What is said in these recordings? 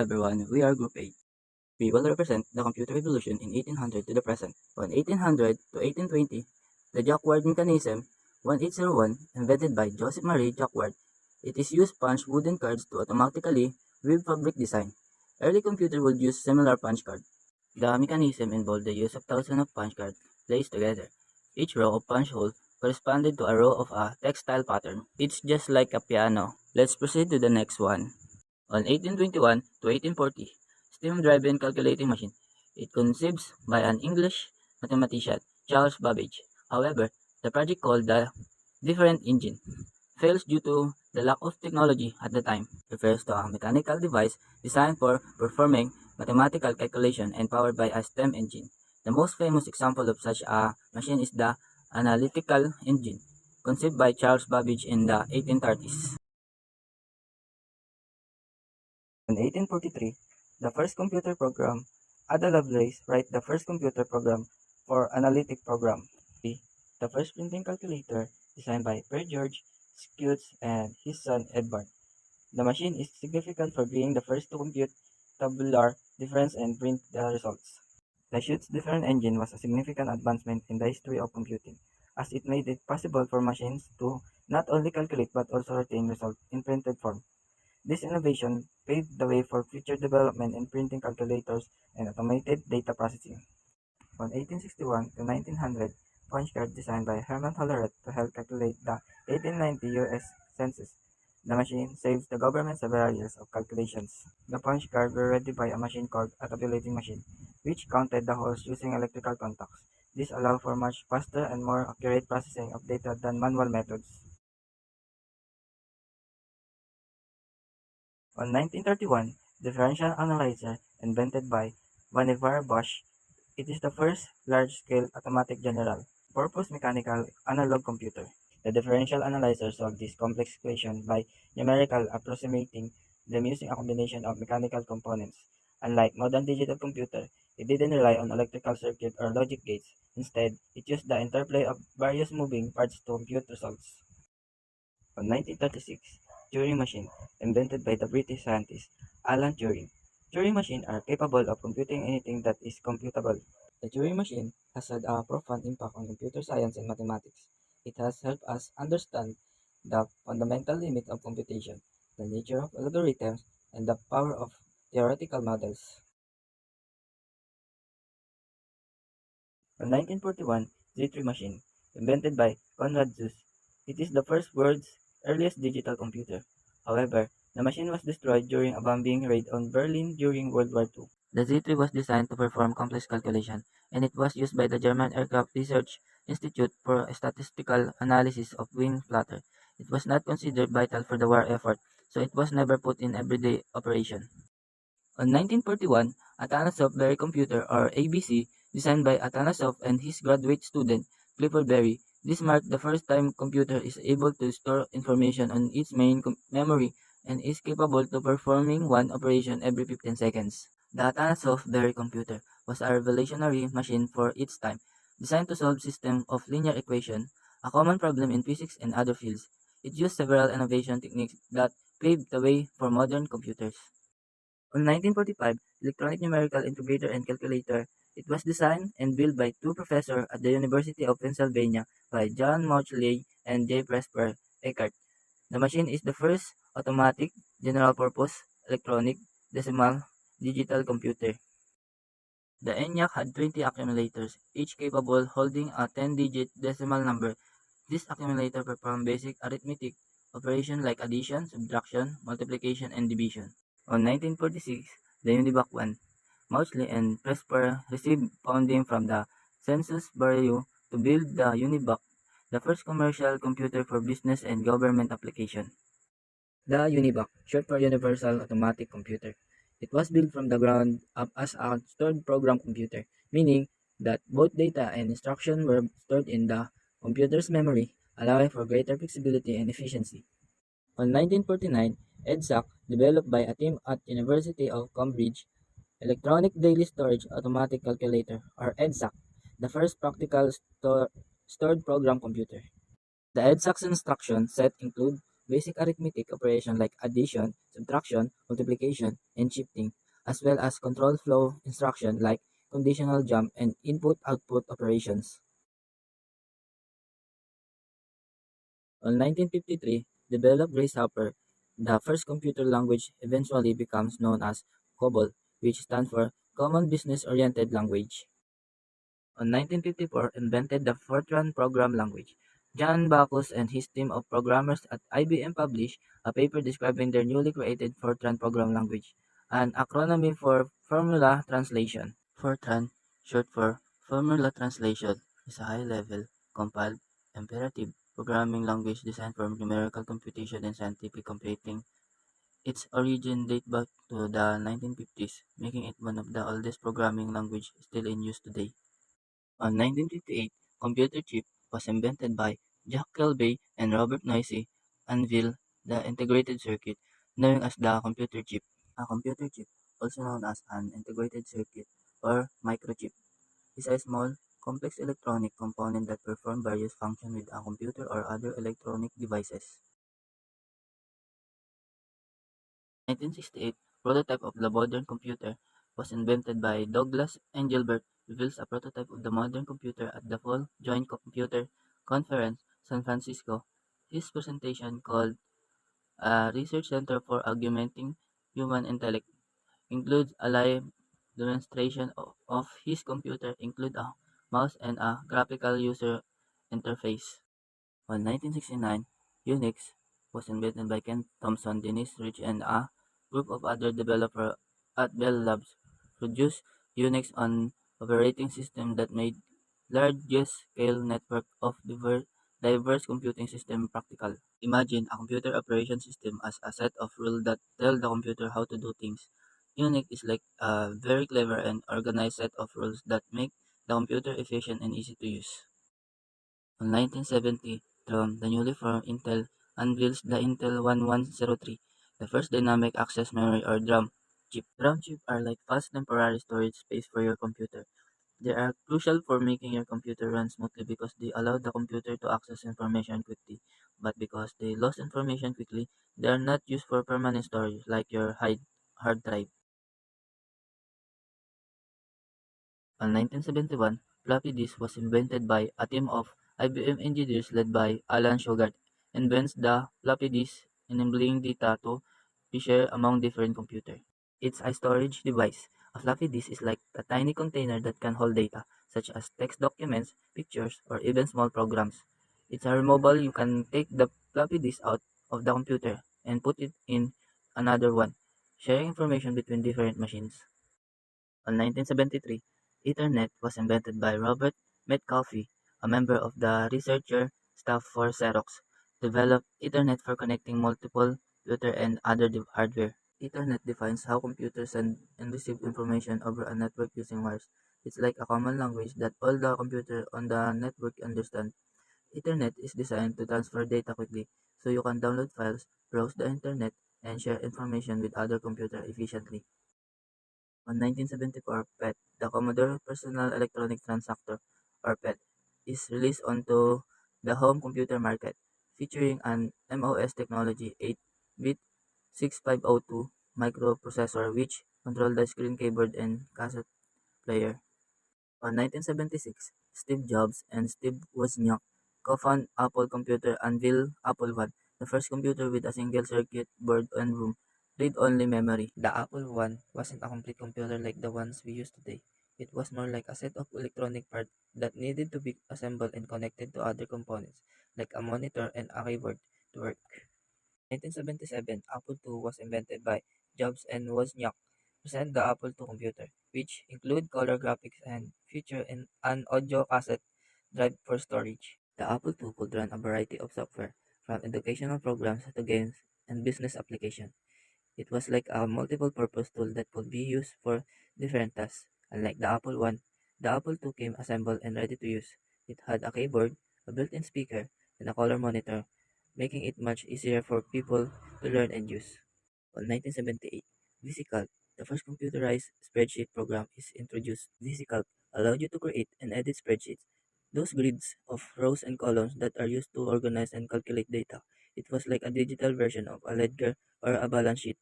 everyone, we are Group 8. We will represent the computer revolution in 1800 to the present. From 1800 to 1820, the Jacquard mechanism 1801, invented by Joseph Marie Jacquard, it is used punch wooden cards to automatically weave fabric design. Early computer would use similar punch card. The mechanism involved the use of thousands of punch cards placed together. Each row of punch hole corresponded to a row of a textile pattern. It's just like a piano. Let's proceed to the next one. On 1821 to 1840, steam-driven calculating machine. It conceived by an English mathematician, Charles Babbage. However, the project called the different engine fails due to the lack of technology at the time. Refers to a mechanical device designed for performing mathematical calculation and powered by a steam engine. The most famous example of such a machine is the analytical engine, conceived by Charles Babbage in the 1830s. In 1843, the first computer program, Ada Lovelace wrote the first computer program for analytic program. The first printing calculator designed by Per George Schutz and his son Edward. The machine is significant for being the first to compute tabular difference and print the results. The Schutz difference engine was a significant advancement in the history of computing, as it made it possible for machines to not only calculate but also retain results in printed form. This innovation paved the way for future development in printing calculators and automated data processing. From 1861 to 1900, punch card designed by Herman Hollerith to help calculate the 1890 U.S. Census. The machine saves the government several years of calculations. The punch cards were read by a machine called a tabulating machine, which counted the holes using electrical contacts. This allowed for much faster and more accurate processing of data than manual methods. On 1931, differential analyzer invented by Vannevar Bush. It is the first large-scale automatic general-purpose mechanical analog computer. The differential analyzer solved this complex equation by numerical approximating them using a combination of mechanical components. Unlike modern digital computer, it didn't rely on electrical circuit or logic gates. Instead, it used the interplay of various moving parts to compute results. On 1936, Turing machine, invented by the British scientist Alan Turing. Turing machines are capable of computing anything that is computable. The Turing machine has had a profound impact on computer science and mathematics. It has helped us understand the fundamental limits of computation, the nature of algorithms, and the power of theoretical models. In 1941, Z3 machine, invented by Konrad Zuse. It is the first world's earliest digital computer. However, the machine was destroyed during a bombing raid on Berlin during World War II. The Z3 was designed to perform complex calculation, and it was used by the German Aircraft Research Institute for statistical analysis of wing flutter. It was not considered vital for the war effort, so it was never put in everyday operation. On 1941, Atanasoff Berry Computer, or ABC, designed by Atanasoff and his graduate student, Clifford Berry. This marked the first time computer is able to store information on its main memory and is capable to performing one operation every 15 seconds. The Atanasoff Berry Computer was a revolutionary machine for its time, designed to solve system of linear equation, a common problem in physics and other fields. It used several innovation techniques that paved the way for modern computers. On 1945, electronic numerical integrator and calculator, it was designed and built by two professors at the University of Pennsylvania by John Mauchly and J. Presper Eckert. The machine is the first automatic, general-purpose, electronic, decimal, digital computer. The ENIAC had 20 accumulators, each capable holding a 10-digit decimal number. This accumulator performed basic arithmetic operations like addition, subtraction, multiplication, and division. On 1946, the Univac 1, Mauchly and Presper received funding from the Census Bureau to build the Univac, the first commercial computer for business and government application. The Univac, short for Universal Automatic Computer. It was built from the ground up as a stored program computer, meaning that both data and instruction were stored in the computer's memory, allowing for greater flexibility and efficiency. On 1949, EDSAC, developed by a team at University of Cambridge, Electronic Daily Storage Automatic Calculator, or EDSAC, the first practical stored program computer. The EDSAC's instruction set include basic arithmetic operation like addition, subtraction, multiplication, and shifting, as well as control flow instruction like conditional jump and input-output operations. On 1953, developed Grace Hopper, the first computer language eventually becomes known as COBOL, which stands for Common Business Oriented Language. On 1954, invented the Fortran program language. John Backus and his team of programmers at IBM published a paper describing their newly created Fortran program language, an acronym for Formula Translation. Fortran, short for Formula Translation, is a high-level, compiled, imperative programming language designed for numerical computation and scientific computing. Its origin date back to the 1950s, making it one of the oldest programming languages still in use today. On 1958, computer chip was invented by Jack Kilby and Robert Noisy, unveiled the integrated circuit, known as the computer chip. A computer chip, also known as an integrated circuit or microchip, is a small, complex electronic component that performs various functions with a computer or other electronic devices. 1968 prototype of the modern computer was invented by Douglas Engelbart reveals a prototype of the modern computer at the Fall Joint Computer Conference, San Francisco. His presentation, called a Research Center for Augmenting Human Intellect, includes a live demonstration of his computer, include a mouse and a graphical user interface. On 1969, Unix was invented by Ken Thompson, Dennis Rich, and a group of other developers at Bell Labs. Produced Unix, an operating system that made large-scale network of diverse computing systems practical. Imagine a computer operation system as a set of rules that tell the computer how to do things. Unix is like a very clever and organized set of rules that make the computer efficient and easy to use. On 1970, the newly formed Intel unveils the Intel 1103, the first dynamic access memory or DRAM chip. DRAM chips are like fast temporary storage space for your computer. They are crucial for making your computer run smoothly because they allow the computer to access information quickly. But because they lose information quickly, they are not used for permanent storage like your hard drive. In 1971, floppy disk was invented by a team of IBM engineers led by Alan Shogart. Invents the floppy disk, enabling data to be shared among different computers. It's a storage device. A floppy disk is like a tiny container that can hold data, such as text documents, pictures, or even small programs. It's a removable. You can take the floppy disk out of the computer and put it in another one, sharing information between different machines. In 1973, Ethernet was invented by Robert Metcalfe, a member of the researcher staff for Xerox, developed Ethernet for connecting multiple computers and other hardware. Ethernet defines how computers send and receive information over a network using wires. It's like a common language that all the computers on the network understand. Ethernet is designed to transfer data quickly, so you can download files, browse the internet, and share information with other computers efficiently. On 1974, PET, the Commodore Personal Electronic Transactor, or PET, is released onto the home computer market, featuring an MOS technology 8-bit 6502 microprocessor which controlled the screen, keyboard, and cassette player. On 1976, Steve Jobs and Steve Wozniak co-founded Apple Computer unveiled Apple I, the first computer with a single circuit board and room read-only memory. The Apple I wasn't a complete computer like the ones we use today. It was more like a set of electronic parts that needed to be assembled and connected to other components, like a monitor and a keyboard, to work. 1977, Apple II was invented by Jobs and Wozniak, present the Apple II computer, which include color graphics and feature in an audio cassette drive for storage. The Apple II could run a variety of software, from educational programs to games and business applications. It was like a multiple-purpose tool that could be used for different tasks. Unlike the Apple I, the Apple II came assembled and ready to use. It had a keyboard, a built-in speaker, and a color monitor, making it much easier for people to learn and use. On 1978, VisiCalc, the first computerized spreadsheet program, is introduced. VisiCalc allowed you to create and edit spreadsheets, those grids of rows and columns that are used to organize and calculate data. It was like a digital version of a ledger or a balance sheet.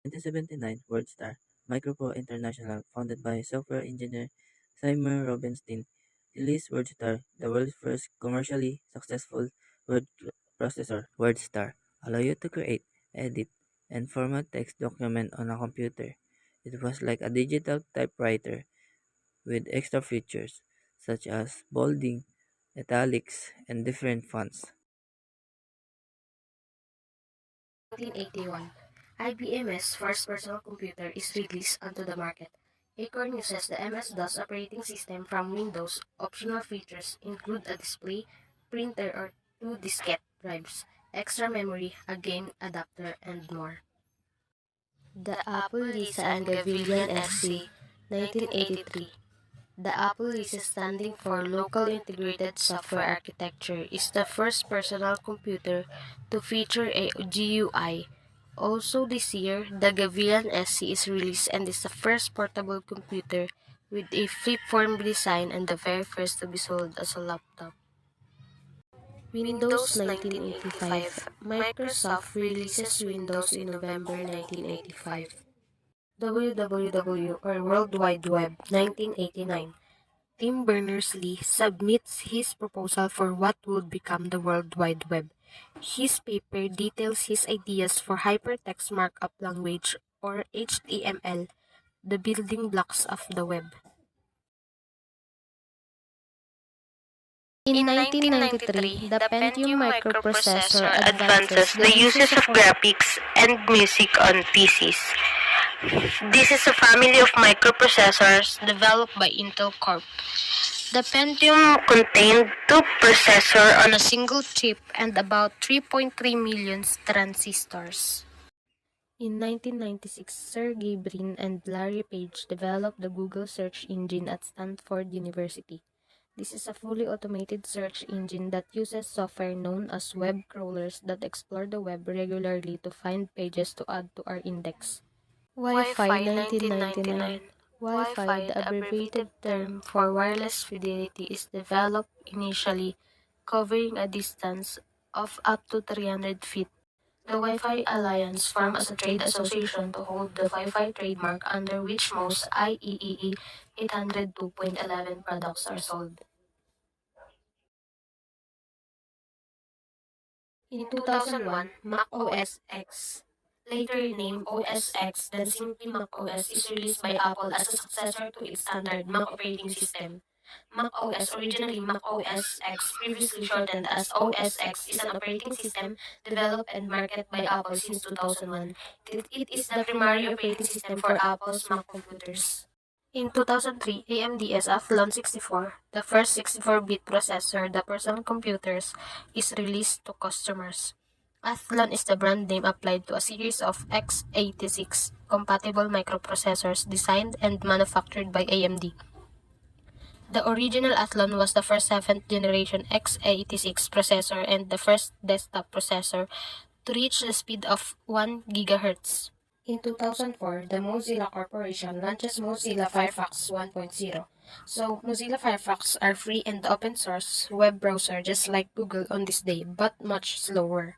1979, WorldStar Micropro International, founded by software engineer Seymour Robinstein, released WorldStar, the world's first commercially successful word processor. WorldStar allow you to create, edit, and format text document on a computer. It was like a digital typewriter with extra features such as bolding, italics, and different fonts. 1981, IBM's first personal computer is released onto the market. Acorn uses the MS-DOS operating system from Windows. Optional features include a display, printer or two diskette drives, extra memory, a game adapter, and more. The Apple Lisa and Gavillion SC, 1983. The Apple Lisa, standing for Local Integrated Software Architecture, is the first personal computer to feature a GUI. Also this year, the Gavillion SC is released and is the first portable computer with a flip-form design and the very first to be sold as a laptop. Windows 1985. Microsoft releases Windows in November 1985. WWW or World Wide Web 1989. Tim Berners-Lee submits his proposal for what would become the World Wide Web. His paper details his ideas for Hypertext Markup Language or HTML, the building blocks of the web. In 1993, the Pentium microprocessor advances the uses of graphics and music on PCs. This is a family of microprocessors developed by Intel Corp. The Pentium contained two processors on a single chip and about 3.3 million transistors. In 1996, Sergey Brin and Larry Page developed the Google search engine at Stanford University. This is a fully automated search engine that uses software known as web crawlers that explore the web regularly to find pages to add to our index. Wi-Fi 1999. Wi-Fi, the abbreviated term for wireless fidelity, is developed initially covering a distance of up to 300 feet. The Wi-Fi Alliance formed as a trade association to hold the Wi-Fi trademark under which most IEEE 802.11 products are sold. In 2001, Mac OS X, later named OS X, then simply Mac OS, is released by Apple as a successor to its standard Mac operating system. Mac OS, originally Mac OS X, previously shortened as OS X, is an operating system developed and marketed by Apple since 2001. It is the primary operating system for Apple's Mac computers. In 2003, AMD's Athlon 64, the first 64-bit processor the personal computers, is released to customers. Athlon is the brand name applied to a series of x86 compatible microprocessors designed and manufactured by AMD. The original Athlon was the first 7th generation x86 processor and the first desktop processor to reach the speed of 1 GHz. In 2004, the Mozilla Corporation launches Mozilla Firefox 1.0. So, Mozilla Firefox are free and open source web browser just like Google on this day, but much slower.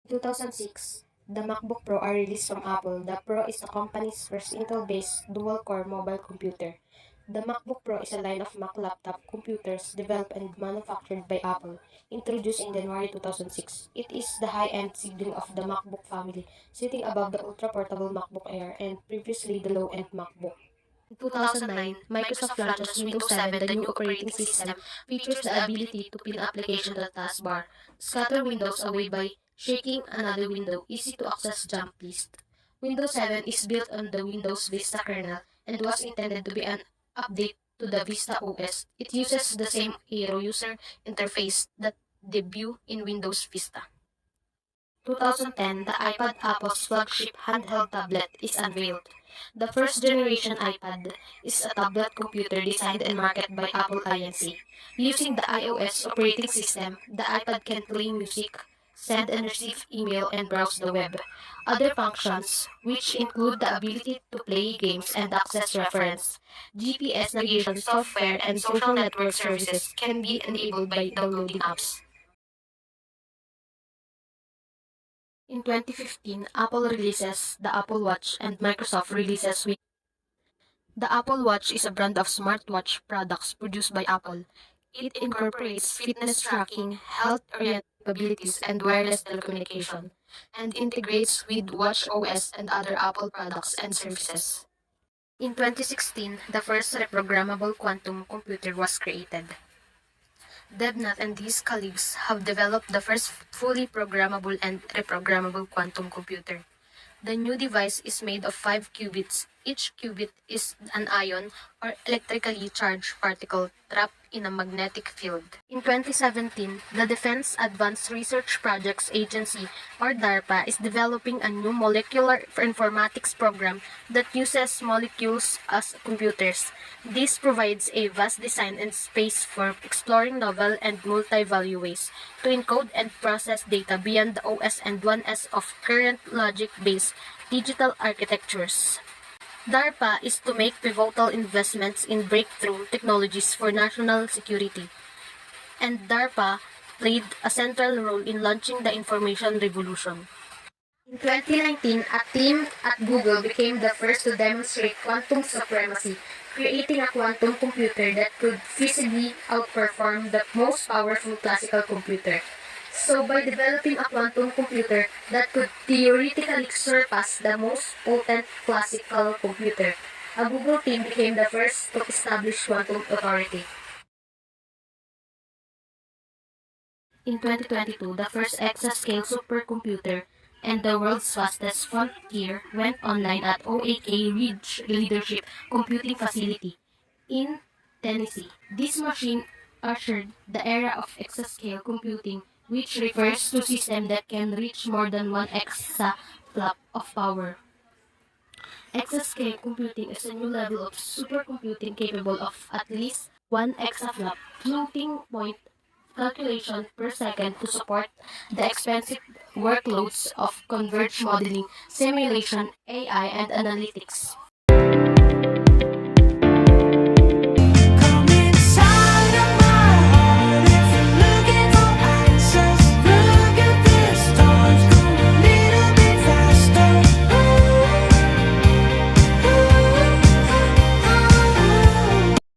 In 2006, the MacBook Pro are released from Apple. The Pro is the company's first Intel-based dual-core mobile computer. The MacBook Pro is a line of Mac laptop computers developed and manufactured by Apple, introduced in January 2006. It is the high-end sibling of the MacBook family, sitting above the ultra-portable MacBook Air and previously the low-end MacBook. In 2009, Microsoft launches Windows 7, the new operating system, features the ability to pin application to the taskbar, scatter windows away by shaking another window, easy to access jump list. Windows 7 is built on the Windows Vista kernel and was intended to be an update to the Vista OS. It uses the same Aero user interface that debuted in Windows Vista. 2010, the iPad, Apple's flagship handheld tablet, is unveiled. The first generation iPad is a tablet computer designed and marketed by Apple Inc. Using the iOS operating system, the iPad can play music, send and receive email, and browse the web. Other functions, which include the ability to play games and access reference, GPS navigation software, and social network services, can be enabled by downloading apps. In 2015, Apple releases the Apple Watch and Microsoft releases Windows. The Apple Watch is a brand of smartwatch products produced by Apple. It incorporates fitness tracking, health-oriented capabilities, and wireless telecommunication, and integrates with watchOS and other Apple products and services. In 2016, the first reprogrammable quantum computer was created. Debnat and his colleagues have developed the first fully programmable and reprogrammable quantum computer. The new device is made of 5 qubits. Each qubit is an ion or electrically charged particle trapped in a magnetic field. In 2017, the Defense Advanced Research Projects Agency, or DARPA, is developing a new molecular informatics program that uses molecules as computers. This provides a vast design and space for exploring novel and multi-value ways to encode and process data beyond the OS and 1S of current logic-based digital architectures. DARPA is to make pivotal investments in breakthrough technologies for national security, and DARPA played a central role in launching the information revolution. In 2019, a team at Google became the first to demonstrate quantum supremacy, creating a quantum computer that could feasibly outperform the most powerful classical computer. So by developing a quantum computer that could theoretically surpass the most potent classical computer, a Google team became the first to establish quantum authority. In 2022, the first exascale supercomputer and the world's fastest frontier went online at OAK Ridge Leadership Computing Facility in Tennessee. This machine ushered the era of exascale computing, which refers to systems that can reach more than 1 exaflop of power. Exascale computing is a new level of supercomputing capable of at least 1 exaflop floating point calculation per second to support the expensive workloads of converged modeling, simulation, AI, and analytics.